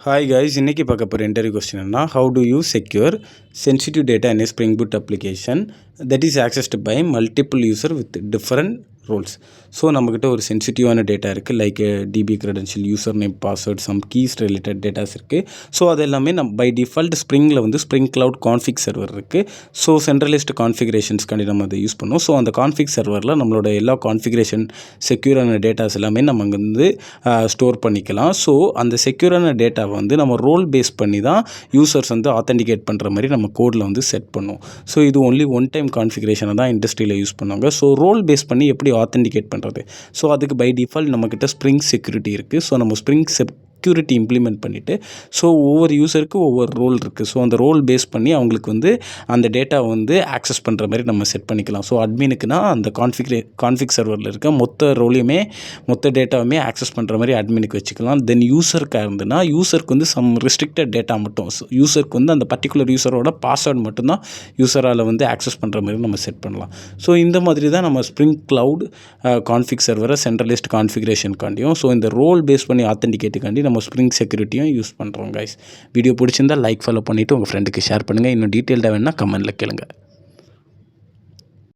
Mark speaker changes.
Speaker 1: Hi guys, இன்னைக்கு பார்க்க போகிற இன்டர்வியூ கொஸ்டின் என்ன, how do you secure sensitive data in spring boot application that is accessed by multiple user with different roles. So நம்மக்கிட்ட ஒரு சென்சிட்டிவான data இருக்குது, like DB credential, user name, password, some keys related datas இருக்குது. So அது எல்லாமே by default ஸ்ப்ரிங்கில் வந்து spring cloud config server இருக்குது. ஸோ சென்ட்ரலைஸ்டு கான்ஃபிகரேஷன்ஸ்க்காண்டி நம்ம அதை யூஸ் பண்ணோம். ஸோ அந்த கான்ஃபிக் சர்வரில் நம்மளோட எல்லா கான்ஃபிகரேஷன் செக்யூரான டேட்டாஸ் எல்லாமே நம்ம அங்கே வந்து ஸ்டோர் பண்ணிக்கலாம். ஸோ அந்த செக்யூரான டேட்டாவை வந்து நம்ம ரோல் பேஸ் பண்ணி தான் யூசர்ஸ் வந்து ஆத்தென்டிகேட் பண்ணுற மாதிரி நம்ம கோடில் வந்து செட் பண்ணுவோம். ஸோ இது ஒன்லி ஒன் டைம் கான்ஃபிகரேஷனை தான் இண்டஸ்ட்ரியில் யூஸ் பண்ணுவாங்க. ஸோ ரோல் பேஸ் பண்ணி எப்படி ஆத்தென்டிகேட் பண்ணுறது? ஸோ அதுக்கு பை டிஃபால்ட் நம்மக்கிட்ட ஸ்ப்ரிங் செக்யூரிட்டி இருக்குது. ஸோ நம்ம ஸ்ப்ரிங் செக்யூரிட்டி இம்ப்ளிமெண்ட் பண்ணிவிட்டு, ஸோ ஒவ்வொரு யூசருக்கு ஒவ்வொரு ரோல் இருக்குது. ஸோ அந்த ரோல் பேஸ் பண்ணி அவங்களுக்கு வந்து அந்த டேட்டாவை வந்து ஆக்சஸ் பண்ணுற மாதிரி நம்ம செட் பண்ணிக்கலாம். ஸோ அட்மினுக்குனா அந்த கான்ஃபிக் சர்வரில் இருக்க மொத்த ரோலையுமே மொத்த டேட்டாவுமே ஆக்சஸ் பண்ணுற மாதிரி அட்மினுக்கு வச்சுக்கலாம். தென் யூசருக்காக இருந்துன்னா யூசருக்கு வந்து சம் ரெஸ்ட்ரிக்டட் டேட்டா மட்டும், யூசருக்கு வந்து அந்த பர்டிகுலர் யூசரோட பாஸ்வேர்டு மட்டும்தான் யூசரால் வந்து ஆக்சஸ் பண்ணுற மாதிரி நம்ம செட் பண்ணலாம். ஸோ இந்த மாதிரி தான் நம்ம ஸ்ப்ரிங் கிளவுட் கான்ஃபிக் சர்வரை சென்ட்ரலைஸ்ட் கான்ஃபிகரேஷனுக்காண்டியும், ஸோ இந்த ரோல் பேஸ் பண்ணி ஆத்தென்டிகேட்டுக்காண்டி நம்ம ஸ்ப்ரிங் செக்யூரிட்டியும் யூஸ் பண்ணுறோம். கைஸ், வீடியோ பிடிச்சிருந்தால் லைக், ஃபாலோ பண்ணிவிட்டு உங்கள் ஃப்ரெண்டுக்கு ஷேர் பண்ணுங்கள். இன்னும் டீட்டெயில்டாக வேணுன்னா கமெண்ட்டில் கேளுங்க.